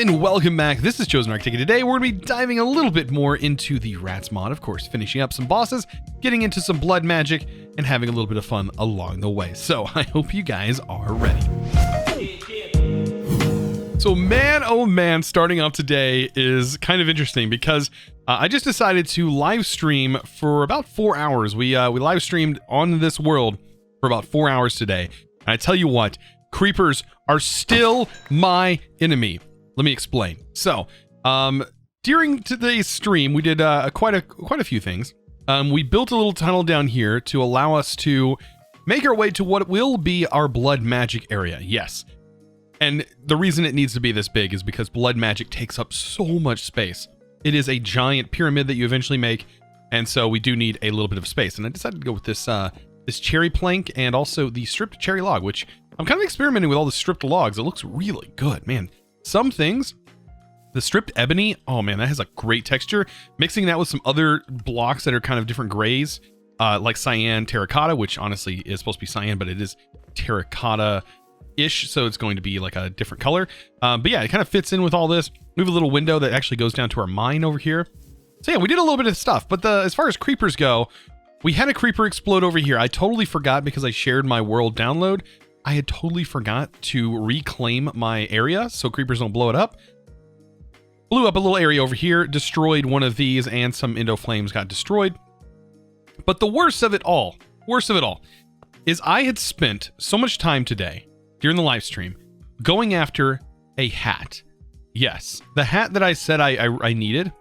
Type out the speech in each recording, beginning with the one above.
and welcome back. This is ChosenArchitect. Today we're going to be diving a little bit more into the Rats mod, of course, finishing up some bosses, getting into some blood magic, and having a little bit of fun along the way. So I hope you guys are ready. So man, oh man, starting off today is kind of interesting because I just decided to live stream for about 4 hours. We live streamed on this world for about 4 hours today. And I tell you what, creepers are still my enemy. Let me explain. So, during today's stream, we did quite a few things. We built a little tunnel down here to allow us to make our way to what will be our blood magic area. Yes. And the reason it needs to be this big is because blood magic takes up so much space. It is a giant pyramid that you eventually make, and so we do need a little bit of space. And I decided to go with this this cherry plank and also the stripped cherry log, which I'm kind of experimenting with all the stripped logs. It looks really good, man. Some things, the stripped ebony, oh man, that has a great texture. Mixing that with some other blocks that are kind of different grays, like cyan terracotta, which honestly is supposed to be cyan, but it is terracotta-ish, so it's going to be like a different color. But yeah, it kind of fits in with all this. We have a little window that actually goes down to our mine over here. So yeah, we did a little bit of stuff, but as far as creepers go, we had a creeper explode over here. I totally forgot because I shared my world download. I had totally forgot to reclaim my area so creepers don't blow it up. Blew up a little area over here, destroyed one of these, and some Endo Flames got destroyed. But the worst of it all, is I had spent so much time today during the live stream going after a hat. Yes, the hat that I said I needed,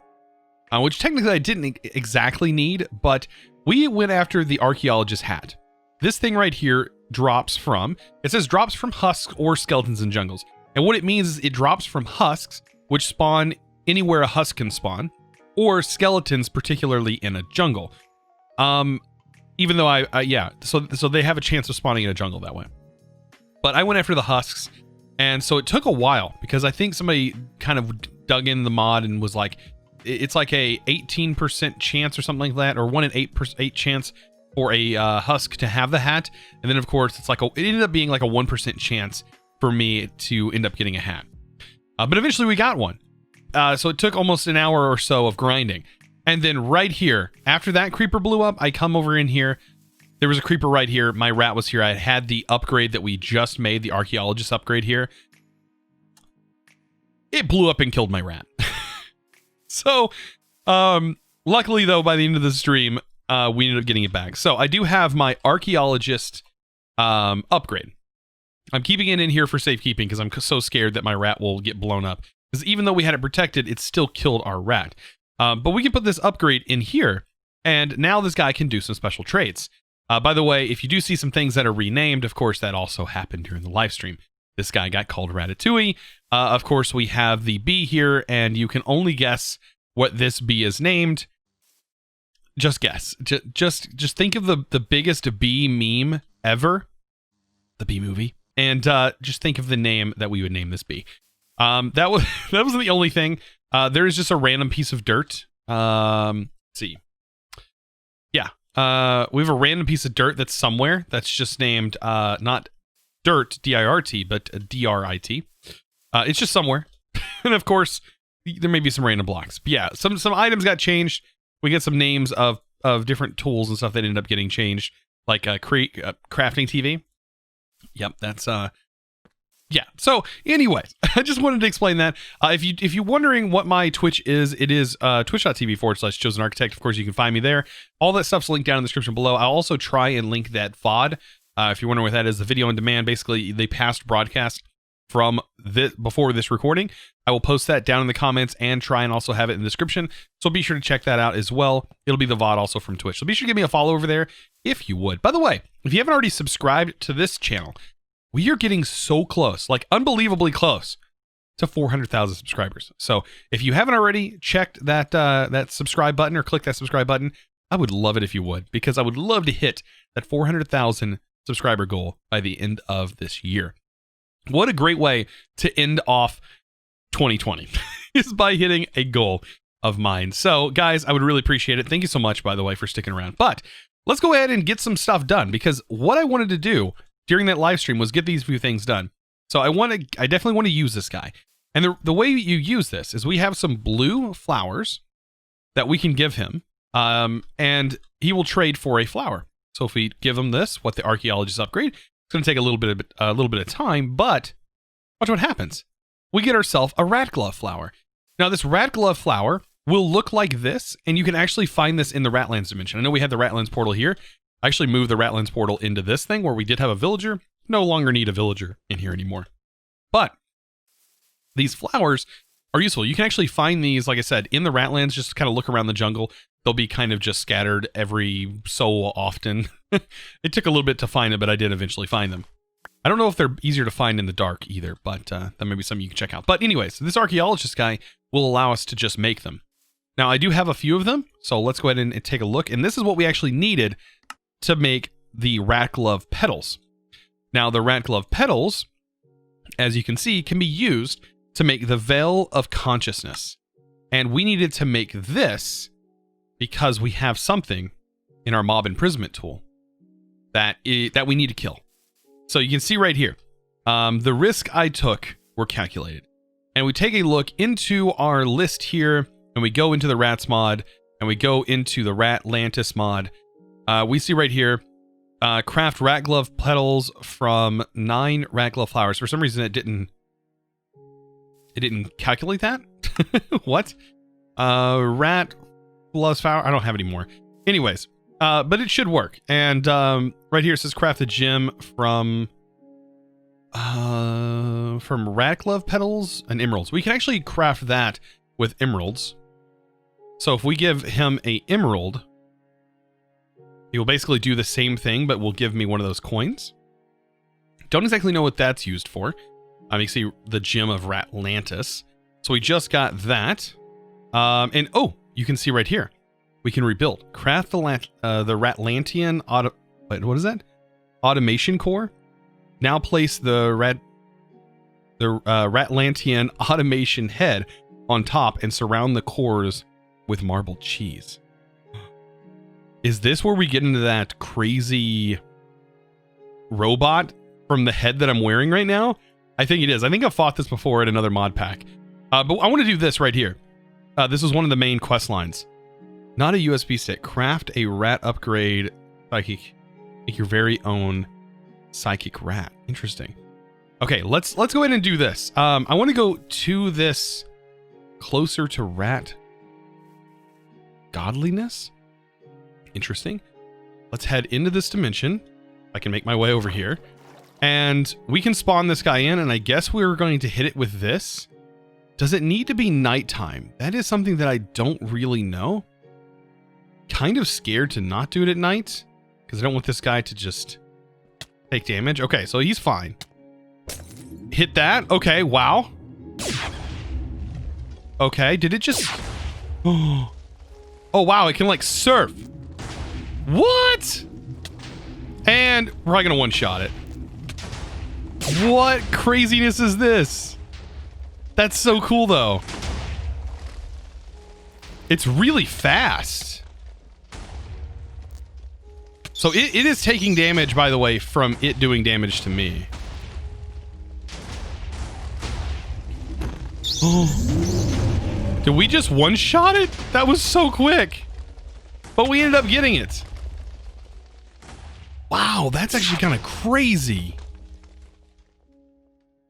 which technically I didn't exactly need, but we went after the archaeologist hat. This thing right here drops from, it says drops from husks or skeletons in jungles. And what it means is it drops from husks, which spawn anywhere a husk can spawn, or skeletons, particularly in a jungle. Even though so they have a chance of spawning in a jungle that way. But I went after the husks, and so it took a while because I think somebody kind of dug in the mod and was like, it's like a 18% chance or something like that, or 1 in 8 chance for a husk to have the hat. And then of course it's like it ended up being like a 1% chance for me to end up getting a hat. But eventually we got one. So it took almost an hour or so of grinding. And then right here, after that creeper blew up, I come over in here. There was a creeper right here. My rat was here. I had the upgrade that we just made, the archaeologist upgrade here. It blew up and killed my rat. So, luckily though, by the end of the stream, we ended up getting it back. So I do have my archaeologist upgrade. I'm keeping it in here for safekeeping because I'm so scared that my rat will get blown up. Because even though we had it protected, it still killed our rat. But we can put this upgrade in here, and now this guy can do some special traits. By the way, if you do see some things that are renamed, of course, that also happened during the live stream. This guy got called Ratatouille. Of course, we have the bee here, and you can only guess what this bee is named. Just guess. Just think of the biggest bee meme ever, the bee movie, and just think of the name that we would name this bee. That wasn't the only thing. There is just a random piece of dirt. Let's see. Yeah. We have a random piece of dirt that's somewhere that's just named not dirt D-I-R-T, but D-R-I-T. It's just somewhere. And of course, there may be some random blocks. But yeah, some items got changed. We get some names of different tools and stuff that ended up getting changed, like crafting TV. Yep, that's yeah. So anyways, I just wanted to explain that. If you're wondering what my Twitch is, it is twitch.tv/ChosenArchitect. Of course, you can find me there. All that stuff's linked down in the description below. I'll also try and link that VOD. If you're wondering what that is, the video on demand. Basically, they passed broadcast from before this recording. I will post that down in the comments and try and also have it in the description. So be sure to check that out as well. It'll be the VOD also from Twitch. So be sure to give me a follow over there if you would. By the way, if you haven't already subscribed to this channel, we are getting so close, like unbelievably close to 400,000 subscribers. So if you haven't already checked that subscribe button or click that subscribe button, I would love it if you would, because I would love to hit that 400,000 subscriber goal by the end of this year. What a great way to end off 2020 is by hitting a goal of mine. So guys, I would really appreciate it. Thank you so much, by the way, for sticking around. But let's go ahead and get some stuff done, because what I wanted to do during that live stream was get these few things done. So I definitely want to use this guy. And the way you use this is we have some blue flowers that we can give him, and he will trade for a flower. So if we give him this, what the archaeologist upgrade, it's going to take a little bit of time, but watch what happens. We get ourselves a rat glove flower. Now this rat glove flower will look like this, and you can actually find this in the Ratlands dimension. I know we had the Ratlands portal here. I actually moved the Ratlands portal into this thing where we did have a villager. No longer need a villager in here anymore. But these flowers are useful. You can actually find these, like I said, in the Ratlands. Just kind of look around the jungle. They'll be kind of just scattered every so often. It took a little bit to find them, but I did eventually find them. I don't know if they're easier to find in the dark either, but that may be something you can check out. But anyways, this archaeologist guy will allow us to just make them. Now, I do have a few of them, so let's go ahead and take a look. And this is what we actually needed to make the rat glove petals. Now, the rat glove petals, as you can see, can be used to make the veil of consciousness. And we needed to make this because we have something in our mob imprisonment tool that we need to kill. So you can see right here, the risk I took were calculated. And we take a look into our list here, and we go into the rats mod, and we go into the Ratlantis mod. We see right here, craft rat glove petals from 9 rat glove flowers. For some reason, it didn't calculate that. What? Rat gloves flower. I don't have any more. Anyways, but it should work. And right here it says craft a gem from rat glove petals and emeralds. We can actually craft that with emeralds. So if we give him a emerald, he will basically do the same thing, but will give me one of those coins. Don't exactly know what that's used for. You see the gem of Ratlantis. So we just got that. And oh, you can see right here, we can rebuild. Craft the Ratlantean what is that? Automation core. Now place the Ratlantean automation head on top and surround the cores with marbled cheese. Is this where we get into that crazy robot from the head that I'm wearing right now? I think it is. I think I've fought this before at another mod pack. But I want to do this right here. This is one of the main quest lines. Not a USB stick. Craft a rat upgrade psychic. Make your very own psychic rat. Interesting. Okay, let's go ahead and do this. I want to go to this closer to rat godliness. Interesting. Let's head into this dimension. I can make my way over here. And we can spawn this guy in, and I guess we're going to hit it with this. Does it need to be nighttime? That is something that I don't really know. Kind of scared to not do it at night, because I don't want this guy to just take damage. Okay, so he's fine. Hit that. Okay, wow. Okay, did it just... Oh, wow, it can, like, surf. What? And we're probably going to one-shot it. What craziness is this? That's so cool, though. It's really fast. So it is taking damage, by the way, from it doing damage to me. Oh. Did we just one-shot it? That was so quick. But we ended up getting it. Wow, that's actually kind of crazy.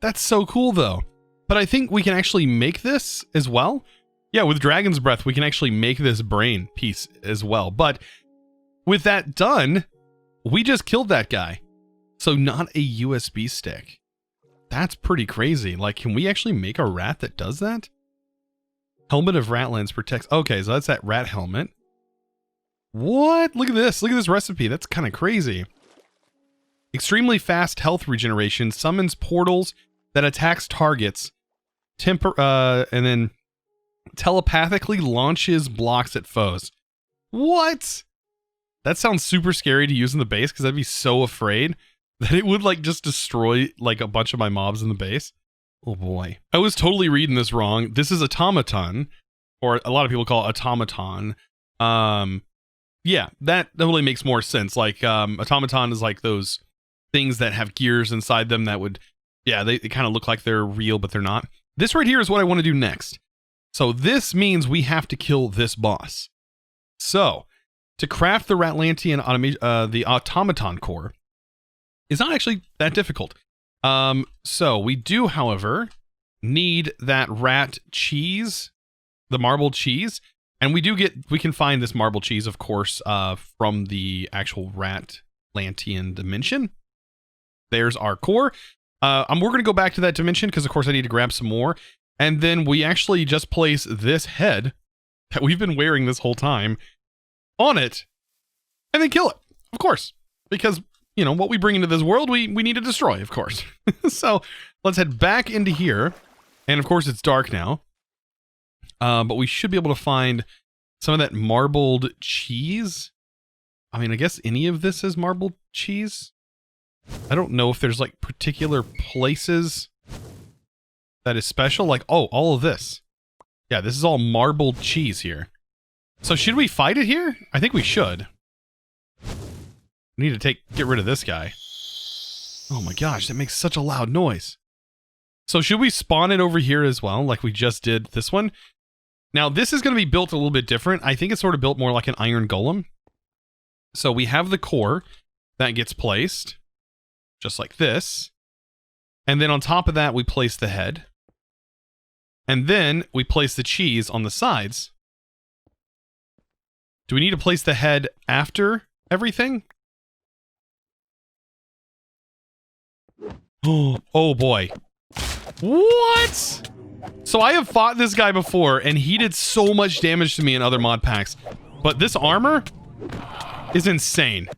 That's so cool, though. But I think we can actually make this as well. Yeah, with Dragon's Breath, we can actually make this brain piece as well. But with that done, we just killed that guy. So not a USB stick. That's pretty crazy. Like, can we actually make a rat that does that? Helmet of Ratlands protects... Okay, so that's that rat helmet. What? Look at this. Look at this recipe. That's kind of crazy. Extremely fast health regeneration. Summons portals that attacks targets. And then telepathically launches blocks at foes. What? That sounds super scary to use in the base, because I'd be so afraid that it would like just destroy like a bunch of my mobs in the base. Oh boy. I was totally reading this wrong. This is Automaton, or a lot of people call it Automaton. Yeah, that really makes more sense. Like Automaton is like those things that have gears inside them that would, yeah, they kind of look like they're real, but they're not. this right here is what I want to do next. So this means we have to kill this boss. So to craft the Ratlantean the Automaton core is not actually that difficult. So we do, however, need that rat cheese, the marble cheese, and we can find this marble cheese, of course, from the actual Ratlantean dimension. There's our core. We're going to go back to that dimension because, of course, I need to grab some more. And then we actually just place this head that we've been wearing this whole time on it and then kill it, of course, because, you know, what we bring into this world, we need to destroy, of course. So let's head back into here. And of course, it's dark now. But we should be able to find some of that marbled cheese. I mean, I guess any of this is marbled cheese. I don't know if there's like particular places that is special. Like, oh, all of this. Yeah, this is all marbled cheese here. So should we fight it here? I think we should. We need to get rid of this guy. Oh my gosh, that makes such a loud noise. So should we spawn it over here as well, like we just did this one? Now, this is going to be built a little bit different. I think it's sort of built more like an iron golem. So we have the core that gets placed, just like this. And then on top of that, we place the head. And then we place the cheese on the sides. Do we need to place the head after everything? Oh boy. What? So I have fought this guy before, and he did so much damage to me in other mod packs. But this armor is insane.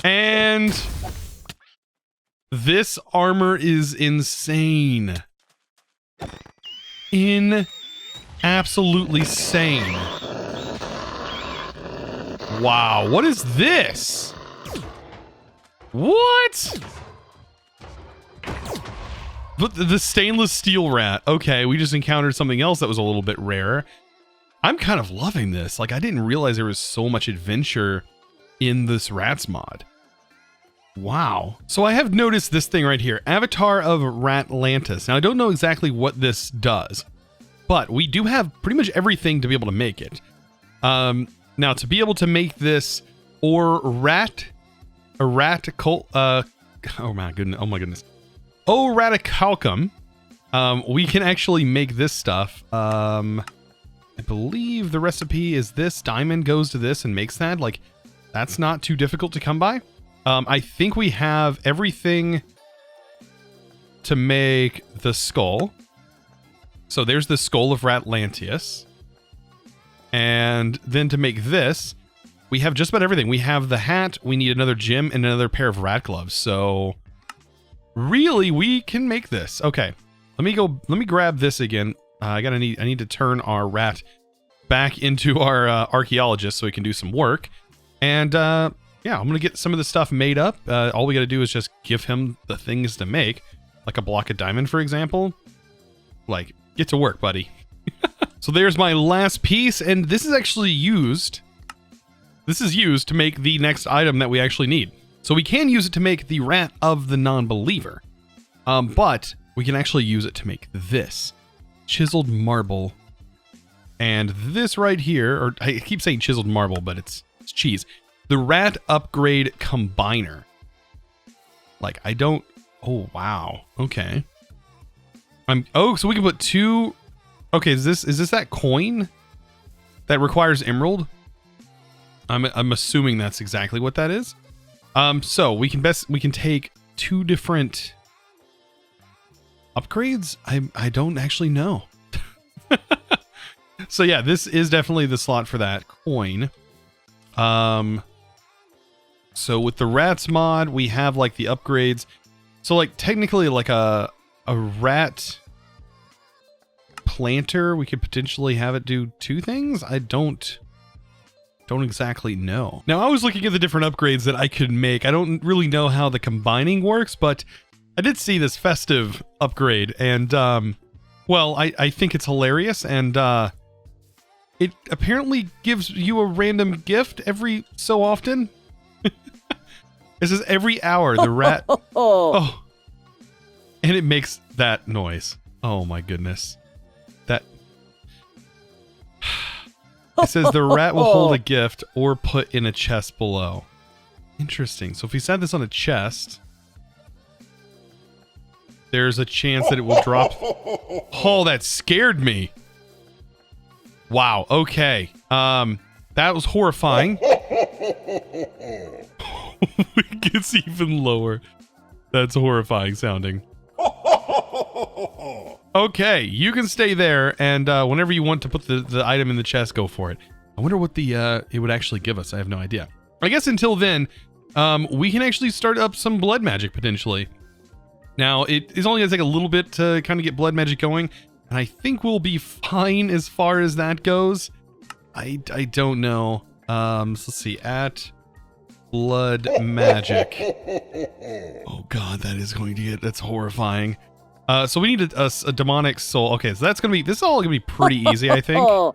And this armor is insane. Absolutely sane. Wow, what is this? What? The stainless steel rat. Okay, we just encountered something else that was a little bit rare. I'm kind of loving this. Like, I didn't realize there was so much adventure in this rats mod. Wow. So I have noticed this thing right here. Avatar of Ratlantis. Now, I don't know exactly what this does, but we do have pretty much everything to be able to make it. Now, to be able to make this oh my goodness. Oh, Radicalcum. We can actually make this stuff. I believe the recipe is this. Diamond goes to this and makes that. Like, that's not too difficult to come by. I think we have everything to make the skull. So there's the skull of Ratlanteus. And then to make this, we have just about everything. We have the hat. We need another gem and another pair of rat gloves. So really, we can make this. Okay, let me grab this again. I need to turn our rat back into our archaeologist so we can do some work. And yeah, I'm gonna get some of the stuff made up. All we gotta do is just give him the things to make, like a block of diamond, for example. Like, get to work, buddy. So there's my last piece, and this is actually used. This is used to make the next item that we actually need. So we can use it to make the rat of the non-believer. But we can actually use it to make this. Chiseled marble. And this right here, or I keep saying chiseled marble, but it's cheese. The rat upgrade combiner. Like, I don't... Oh, wow. Okay. Oh, so we can put two... Okay, is this that coin that requires emerald? I'm assuming that's exactly what that is. So we can take two different upgrades. I don't actually know. So yeah, this is definitely the slot for that coin. So with the rats mod, we have like the upgrades. So like technically like a rat planter, we could potentially have it do two things. I don't exactly know. Now, I was looking at the different upgrades that I could make. I don't really know how the combining works, but I did see this festive upgrade, and well, I think it's hilarious, and it apparently gives you a random gift every so often. It says every hour the rat. Oh, And it makes that noise. Oh my goodness. That... It says the rat will hold a gift or put in a chest below. Interesting. So if we set this on a chest, there's a chance that it will drop. Oh, that scared me. Wow. Okay. That was horrifying. It gets even lower. That's horrifying sounding. Okay, you can stay there, and whenever you want to put the item in the chest, go for it. I wonder what the it would actually give us. I have no idea. I guess until then, we can actually start up some blood magic potentially. Now, it is only going to take a little bit to kind of get blood magic going, and I think we'll be fine as far as that goes. I don't know. So let's see. At blood magic. Oh god, that is going to get... That's horrifying. So we need a demonic soul. Okay, so that's going to be... This is all going to be pretty easy, I think. Oh,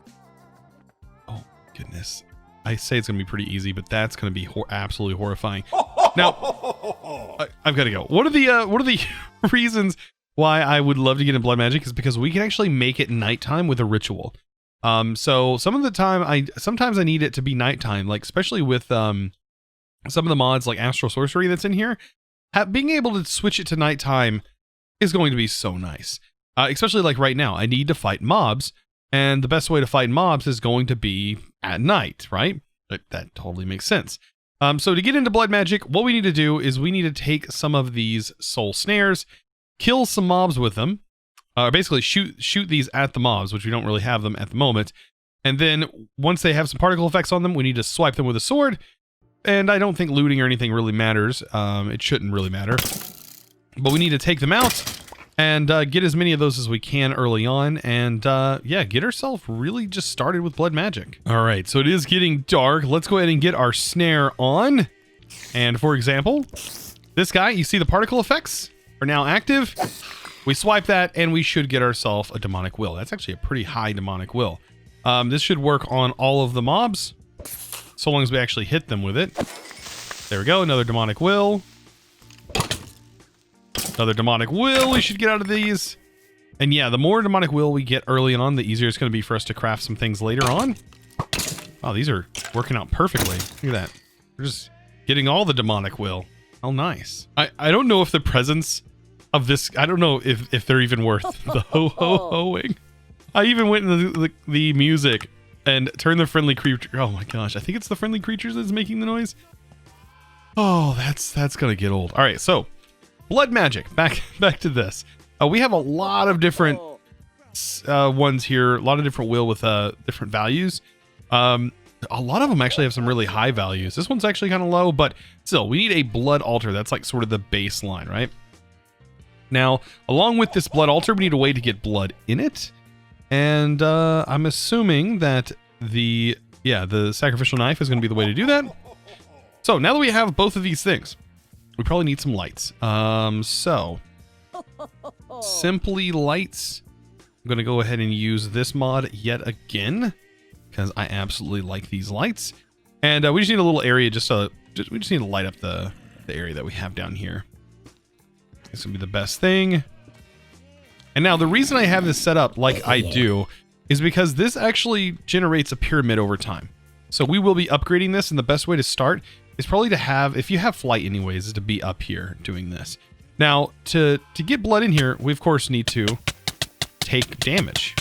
goodness. I say it's going to be pretty easy, but that's going to be absolutely horrifying. Now, I've got to go. What are the reasons why I would love to get in blood magic is because we can actually make it nighttime with a ritual. So some of the time, sometimes I need it to be nighttime, like especially with some of the mods like Astral Sorcery that's in here. Being able to switch it to nighttime is going to be so nice. Especially like right now, I need to fight mobs, and the best way to fight mobs is going to be at night, right? That totally makes sense. So to get into blood magic, what we need to do is we need to take some of these soul snares, kill some mobs with them, basically shoot these at the mobs, which we don't really have them at the moment. And then once they have some particle effects on them, we need to swipe them with a sword. And I don't think looting or anything really matters. It shouldn't really matter. But we need to take them out and get as many of those as we can early on. And yeah, get ourselves really just started with blood magic. All right, so it is getting dark. Let's go ahead and get our snare on. And for example, this guy, you see the particle effects are now active. We swipe that and we should get ourselves a demonic will. That's actually a pretty high demonic will. This should work on all of the mobs, so long as we actually hit them with it. There we go, another demonic will. Another demonic will we should get out of these. And yeah, the more demonic will we get early on, the easier it's going to be for us to craft some things later on. Wow, these are working out perfectly. Look at that. We're just getting all the demonic will. How nice. I don't know if the presence of this... I don't know if they're even worth the ho-ho-hoing. I even went into the music and turned the friendly creature... Oh my gosh, I think it's the friendly creatures that's making the noise. Oh, that's going to get old. All right, so... blood magic. Back to this. We have a lot of different ones here. A lot of different will with different values. A lot of them actually have some really high values. This one's actually kind of low, but still, we need a blood altar. That's like sort of the baseline, right? Now, along with this blood altar, we need a way to get blood in it. And I'm assuming that the sacrificial knife is going to be the way to do that. So now that we have both of these things, we probably need some lights. So simply lights. I'm going to go ahead and use this mod yet again because I absolutely like these lights. And we just need a little area we just need to light up the area that we have down here. This would be the best thing. And now the reason I have this set up like I do is because this actually generates a pyramid over time. So we will be upgrading this, and the best way to start is probably to have, if you have flight anyways, is to be up here doing this. Now, to get blood in here, we of course need to take damage.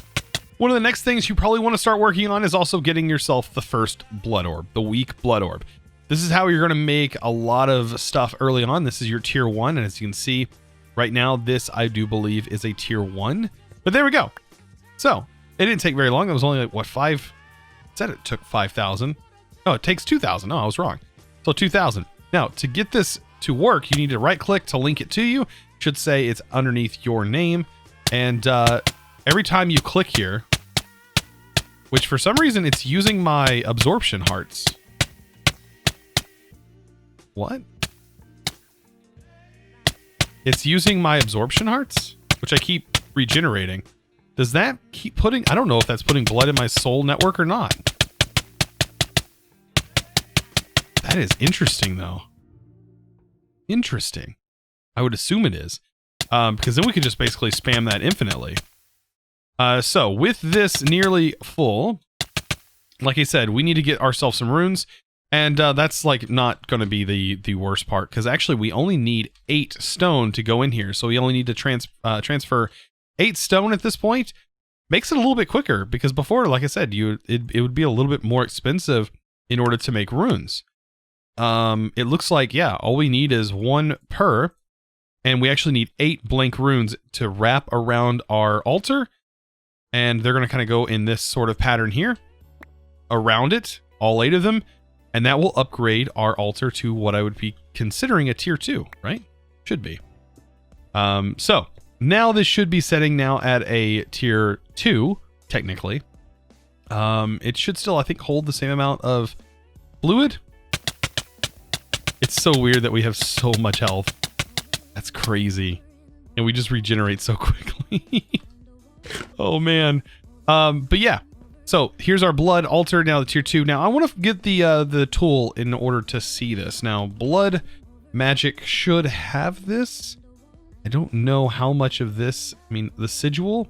One of the next things you probably want to start working on is also getting yourself the first blood orb, the weak blood orb. This is how you're going to make a lot of stuff early on. This is your tier 1, and as you can see, right now, this I do believe is a tier 1. But there we go. So, it didn't take very long. It was only like, what, 5? It said it took 5,000. Oh, it takes 2,000. No, I was wrong. So 2,000. Now, to get this to work, you need to right click to link it to you. It should say it's underneath your name. And every time you click here, which for some reason it's using my absorption hearts. What? It's using my absorption hearts, which I keep regenerating. Does that keep putting... I don't know if that's putting blood in my soul network or not. That is interesting, though. Interesting. I would assume it is. because then we could just basically spam that infinitely. So with this nearly full, like I said, we need to get ourselves some runes. And that's like not going to be the worst part, because actually we only need 8 stone to go in here. So we only need to transfer 8 stone at this point. Makes it a little bit quicker, because before, like I said, it would be a little bit more expensive in order to make runes. It looks like, yeah, all we need is 1 per, and we actually need 8 blank runes to wrap around our altar. And they're going to kind of go in this sort of pattern here around it, all 8 of them. And that will upgrade our altar to what I would be considering a tier 2, right? Should be. So now this should be setting now at a tier 2, technically. It should still, I think, hold the same amount of fluid. It's so weird that we have so much health. That's crazy. And we just regenerate so quickly. Oh, man. But yeah. So here's our blood altar, now the tier 2. Now I want to get the tool in order to see this. Now blood magic should have this. I don't know how much of this. I mean, the sigil.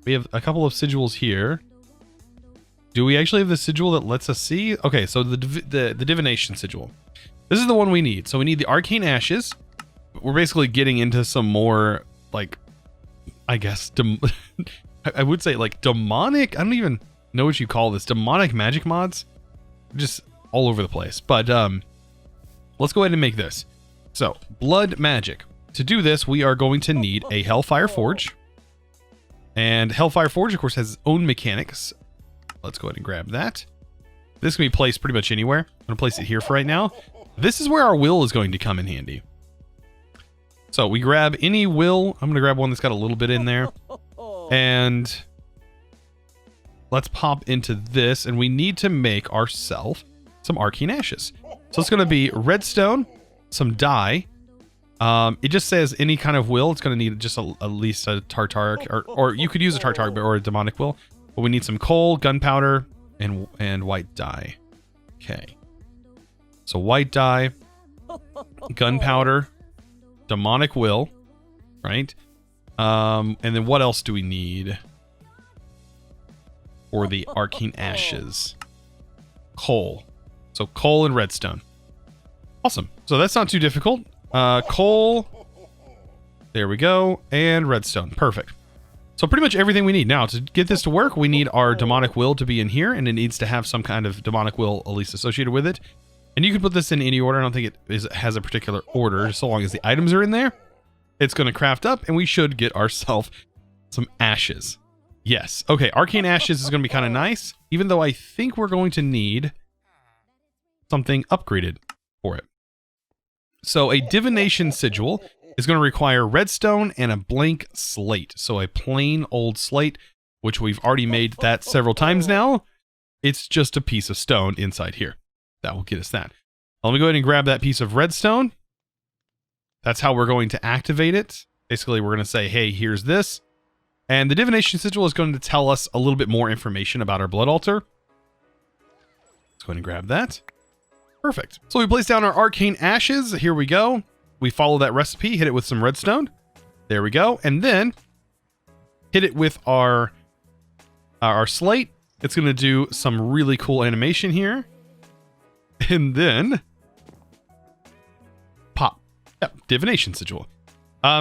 We have a couple of sigils here. Do we actually have the sigil that lets us see? Okay, so the divination sigil. This is the one we need. So we need the arcane ashes. We're basically getting into some more, like, I guess, I would say like demonic. I don't even know what you call this, demonic magic mods, just all over the place. But let's go ahead and make this. So blood magic. To do this, we are going to need a Hellfire Forge, and Hellfire Forge, of course, has its own mechanics. Let's go ahead and grab that. This can be placed pretty much anywhere. I'm gonna place it here for right now. This is where our will is going to come in handy. So we grab any will. I'm gonna grab one that's got a little bit in there, and let's pop into this, and we need to make ourselves some arcane ashes. So it's going to be redstone, some dye. It just says any kind of will. It's going to need just at least a tartaric, or you could use a tartaric or a demonic will. But we need some coal, gunpowder, and white dye. Okay. So white dye, gunpowder, demonic will, right? And then what else do we need? Or the arcane ashes. Coal. So coal and redstone. Awesome. So that's not too difficult. Coal. There we go. And redstone. Perfect. So pretty much everything we need. Now, to get this to work, we need our demonic will to be in here, and it needs to have some kind of demonic will at least associated with it. And you can put this in any order. I don't think it has a particular order, so long as the items are in there. It's going to craft up, and we should get ourselves some ashes. Yes. Okay, arcane ashes is going to be kind of nice, even though I think we're going to need something upgraded for it. So a divination sigil is going to require redstone and a blank slate. So a plain old slate, which we've already made that several times now. It's just a piece of stone inside here. That will get us that. Let me go ahead and grab that piece of redstone. That's how we're going to activate it. Basically, we're going to say, hey, here's this. And the divination sigil is going to tell us a little bit more information about our blood altar. Let's go ahead and grab that. Perfect. So we place down our arcane ashes. Here we go. We follow that recipe, hit it with some redstone. There we go. And then hit it with our slate. It's going to do some really cool animation here. And then pop. Yep, divination sigil.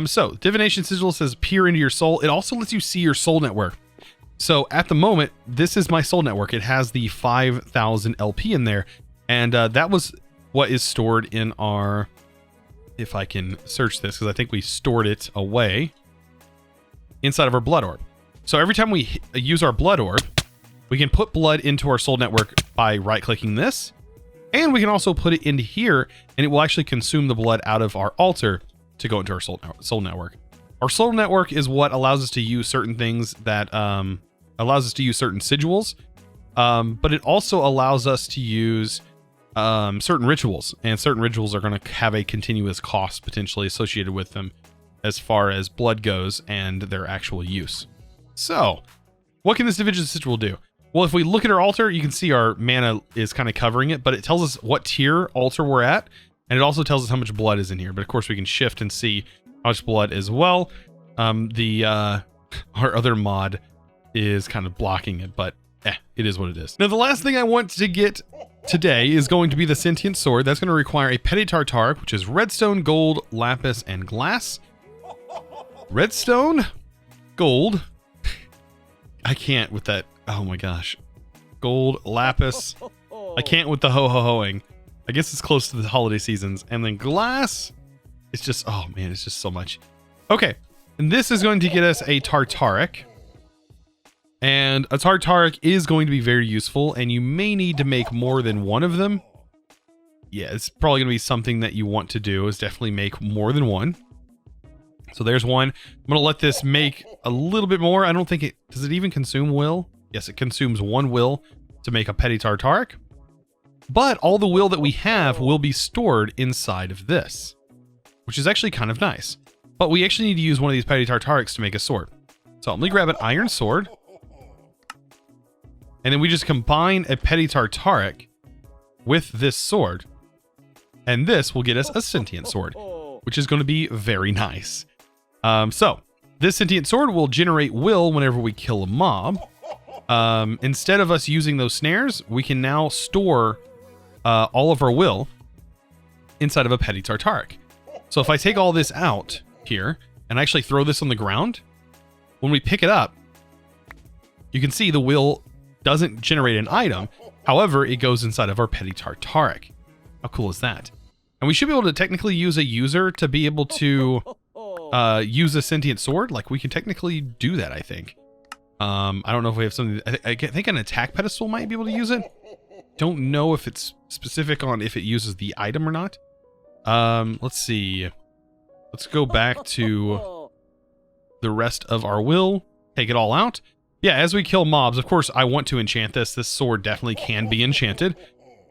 So divination sigil says peer into your soul. It also lets you see your soul network. So at the moment, this is my soul network. It has the 5,000 LP in there. And that was what is stored in our, if I can search this, because I think we stored it away inside of our blood orb. So every time we use our blood orb, we can put blood into our soul network by right-clicking this. And we can also put it into here, and it will actually consume the blood out of our altar to go into our soul network. Our soul network is what allows us to use certain things that allows us to use certain sigils, but it also allows us to use certain rituals, and certain rituals are going to have a continuous cost potentially associated with them as far as blood goes and their actual use. So, what can this divination sigil do? Well, if we look at our altar, you can see our mana is kind of covering it, but it tells us what tier altar we're at, and it also tells us how much blood is in here. But of course, we can shift and see How blood as well. Our other mod is kind of blocking it, but it is what it is. Now, the last thing I want to get today is going to be the sentient sword. That's going to require a petty tartaric, which is redstone, gold, lapis, and glass. Redstone, gold. I can't with that. Oh my gosh. Gold, lapis. I can't with the ho-ho-hoing. I guess it's close to the holiday seasons. And then glass. It's just, oh man, it's just so much. Okay. And this is going to get us a tartaric. And a tartaric is going to be very useful, and you may need to make more than one of them. Yeah, it's probably going to be something that you want to do, is definitely make more than one. So there's one. I'm going to let this make a little bit more. I don't think it... Does it even consume will? Yes, it consumes 1 will to make a petty tartaric. But all the will that we have will be stored inside of this, which is actually kind of nice. But we actually need to use one of these petty tartarics to make a sword. So let me grab an iron sword. And then we just combine a petty tartaric with this sword. And this will get us a sentient sword, which is going to be very nice. So this sentient sword will generate will whenever we kill a mob. Instead of us using those snares, we can now store all of our will inside of a petty tartaric. So if I take all this out here and actually throw this on the ground, when we pick it up, you can see the will doesn't generate an item. However, it goes inside of our petty tartaric. How cool is that? And we should be able to technically use a user to be able to use a sentient sword. Like, we can technically do that, I think. I don't know if we have something... I think an attack pedestal might be able to use it. Don't know if it's specific on if it uses the item or not. Let's see. Let's go back to the rest of our will. Take it all out. Yeah, as we kill mobs, of course, I want to enchant this. This sword definitely can be enchanted.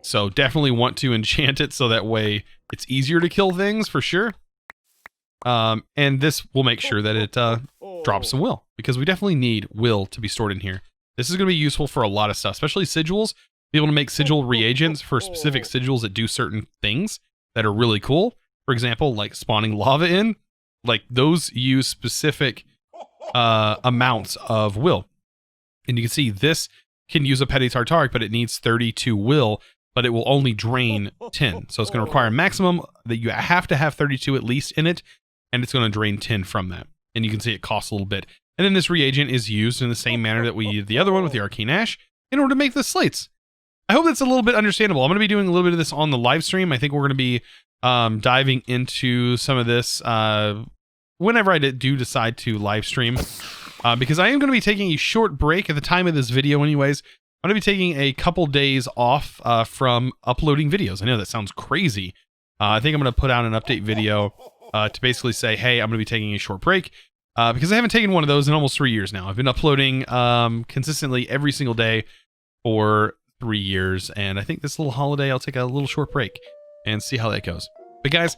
So definitely want to enchant it so that way it's easier to kill things for sure. And this will make sure that it drops some will, because we definitely need will to be stored in here. This is going to be useful for a lot of stuff, especially sigils. Be able to make sigil reagents for specific sigils that do certain things that are really cool. For example, like spawning lava in, like those use specific amounts of will. And you can see this can use a petty tartaric, but it needs 32 will, but it will only drain 10. So it's going to require a maximum that you have to have 32 at least in it, and it's going to drain 10 from that. And you can see it costs a little bit. And then this reagent is used in the same manner that we did the other one with the arcane ash in order to make the slates. I hope that's a little bit understandable. I'm going to be doing a little bit of this on the live stream. I think we're going to be diving into some of this whenever I do decide to live stream. Because I am going to be taking a short break at the time of this video anyways. I'm going to be taking a couple days off from uploading videos. I know that sounds crazy. I think I'm going to put out an update video to basically say, hey, I'm going to be taking a short break. Because I haven't taken one of those in almost 3 years now. I've been uploading consistently every single day for 3 years. And I think this little holiday, I'll take a little short break and see how that goes. But guys,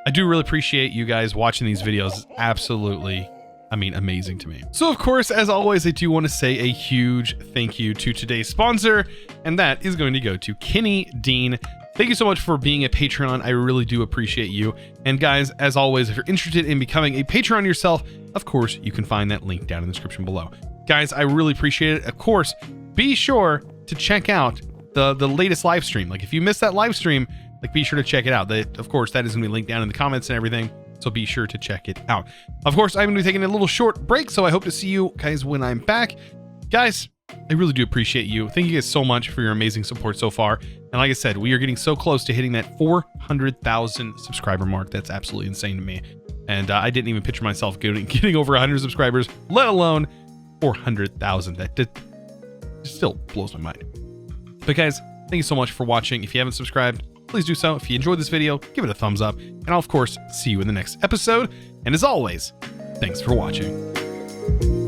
I do really appreciate you guys watching these videos. It's absolutely... amazing to me. So of course, as always, I do want to say a huge thank you to today's sponsor, and that is going to go to Kenny Dean. Thank you so much for being a Patreon. I really do appreciate you. And guys, as always, if you're interested in becoming a Patreon yourself, of course, you can find that link down in the description below. Guys, I really appreciate it. Of course, be sure to check out the latest live stream. Like, if you missed that live stream, like, be sure to check it out. Of course, that is going to be linked down in the comments and everything. So be sure to check it out. Of course, I'm going to be taking a little short break, so I hope to see you guys when I'm back. Guys, I really do appreciate you. Thank you guys so much for your amazing support so far. And like I said, we are getting so close to hitting that 400,000 subscriber mark. That's absolutely insane to me. And I didn't even picture myself getting over 100 subscribers, let alone 400,000. That still blows my mind. But guys, thank you so much for watching. If you haven't subscribed, please do so. If you enjoyed this video, give it a thumbs up, and I'll of course see you in the next episode. And as always, thanks for watching.